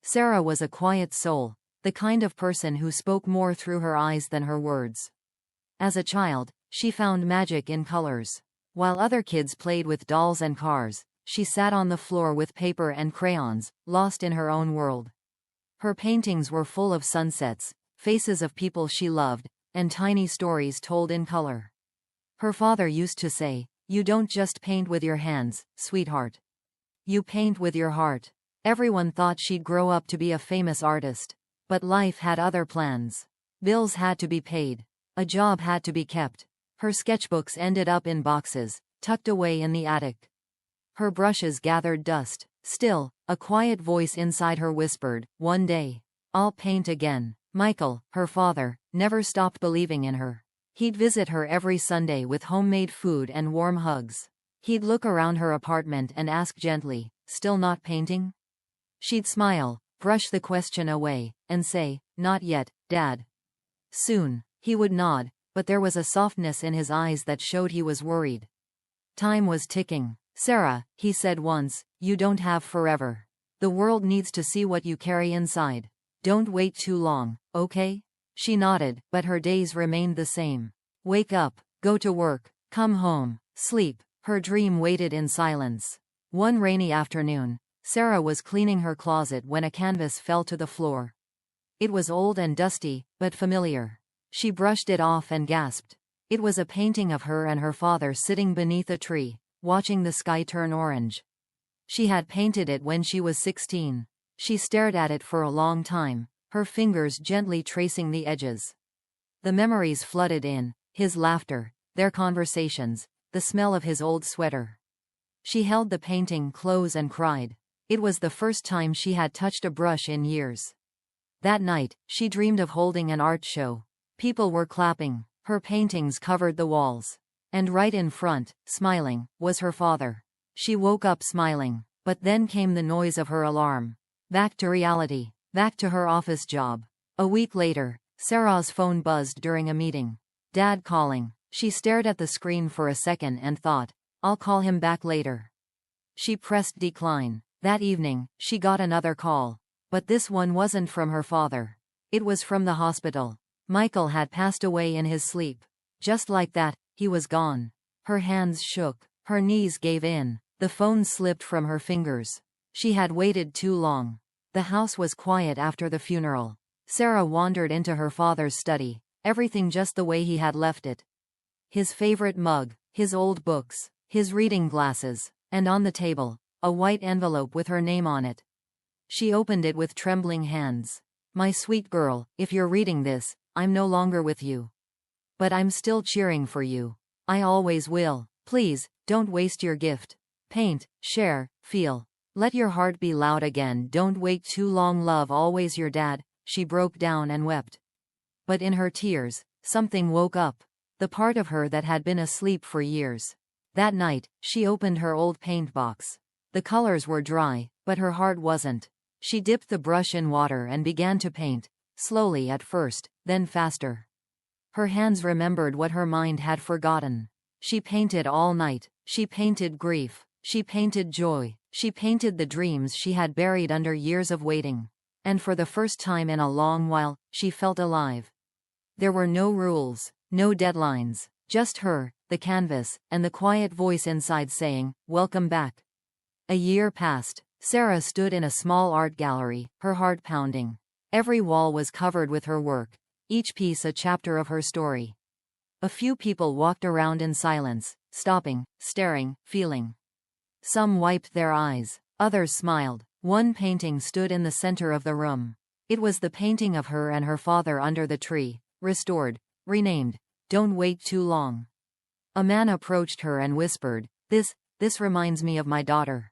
Sarah was a quiet soul, the kind of person who spoke more through her eyes than her words. As a child, she found magic in colors. While other kids played with dolls and cars, she sat on the floor with paper and crayons, lost in her own world. Her paintings were full of sunsets, faces of people she loved, and tiny stories told in color. Her father used to say, "You don't just paint with your hands, sweetheart. You paint with your heart." Everyone thought she'd grow up to be a famous artist. But life had other plans. Bills had to be paid. A job had to be kept. Her sketchbooks ended up in boxes, tucked away in the attic. Her brushes gathered dust. Still, a quiet voice inside her whispered, "One day, I'll paint again." Michael, her father, never stopped believing in her. He'd visit her every Sunday with homemade food and warm hugs. He'd look around her apartment and ask gently, "Still not painting?" She'd smile, brush the question away, and say, "Not yet, Dad." Soon. He would nod, but there was a softness in his eyes that showed he was worried. Time was ticking. "Sarah," he said once, "you don't have forever. The world needs to see what you carry inside. Don't wait too long, okay?" She nodded, but her days remained the same. Wake up, go to work, come home, sleep. Her dream waited in silence. One rainy afternoon, Sarah was cleaning her closet when a canvas fell to the floor. It was old and dusty, but familiar. She brushed it off and gasped. It was a painting of her and her father sitting beneath a tree, watching the sky turn orange. She had painted it when she was 16. She stared at it for a long time, her fingers gently tracing the edges. The memories flooded in, his laughter, their conversations, the smell of his old sweater. She held the painting close and cried. It was the first time she had touched a brush in years. That night, she dreamed of holding an art show. People were clapping, her paintings covered the walls. And right in front, smiling, was her father. She woke up smiling, but then came the noise of her alarm. Back to reality, back to her office job. A week later, Sarah's phone buzzed during a meeting. Dad calling. She stared at the screen for a second and thought, "I'll call him back later." She pressed decline. That evening, she got another call. But this one wasn't from her father. It was from the hospital. Michael had passed away in his sleep. Just like that, he was gone. Her hands shook. Her knees gave in. The phone slipped from her fingers. She had waited too long. The house was quiet after the funeral. Sarah wandered into her father's study, everything just the way he had left it. His favorite mug, his old books, his reading glasses, and on the table, a white envelope with her name on it. She opened it with trembling hands. "My sweet girl, if you're reading this, I'm no longer with you. But I'm still cheering for you. I always will. Please, don't waste your gift. Paint, share, feel. Let your heart be loud again. Don't wait too long. Love, always, your dad." She broke down and wept. But in her tears, something woke up. The part of her that had been asleep for years. That night, she opened her old paint box. The colors were dry, but her heart wasn't. She dipped the brush in water and began to paint, slowly at first, then faster. Her hands remembered what her mind had forgotten. She painted all night. She painted grief. She painted joy. She painted the dreams she had buried under years of waiting. And for the first time in a long while, she felt alive. There were no rules, no deadlines, just her, the canvas, and the quiet voice inside saying, "Welcome back." A year passed. Sarah stood in a small art gallery, her heart pounding. Every wall was covered with her work, each piece a chapter of her story. A few people walked around in silence, stopping, staring, feeling. Some wiped their eyes, others smiled. One painting stood in the center of the room. It was the painting of her and her father under the tree, restored, renamed. "Don't wait too long." A man approached her and whispered, This reminds me of my daughter."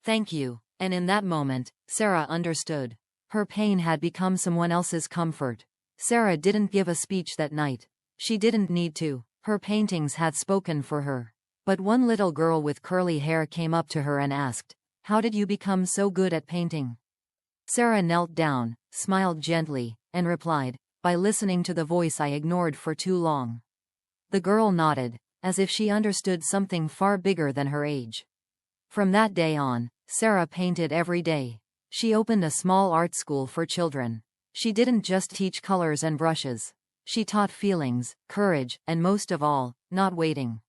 "Thank you." And in that moment, Sarah understood. Her pain had become someone else's comfort. Sarah didn't give a speech that night. She didn't need to. Her paintings had spoken for her. But one little girl with curly hair came up to her and asked, "How did you become so good at painting?" Sarah knelt down, smiled gently, and replied, "By listening to the voice I ignored for too long." The girl nodded, as if she understood something far bigger than her age. From that day on, Sarah painted every day. She opened a small art school for children. She didn't just teach colors and brushes. She taught feelings, courage, and most of all, not waiting.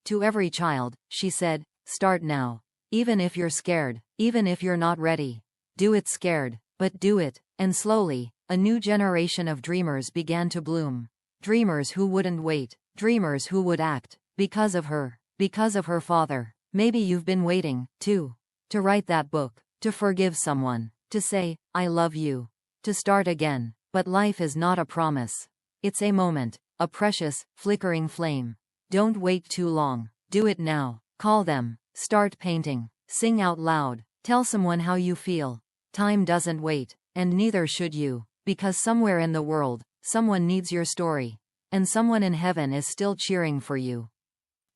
To every child, she said, start now. Even if you're scared, even if you're not ready. Do it scared, but do it. And slowly, a new generation of dreamers began to bloom. Dreamers who wouldn't wait. Dreamers who would act. Because of her. Because of her father. Maybe you've been waiting, too. To write that book. To forgive someone. To say, I love you. To start again. But life is not a promise. It's a moment. A precious, flickering flame. Don't wait too long. Do it now. Call them. Start painting. Sing out loud. Tell someone how you feel. Time doesn't wait. And neither should you. Because somewhere in the world, someone needs your story. And someone in heaven is still cheering for you.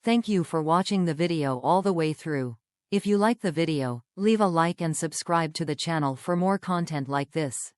Thank you for watching the video all the way through. If you like the video, leave a like and subscribe to the channel for more content like this.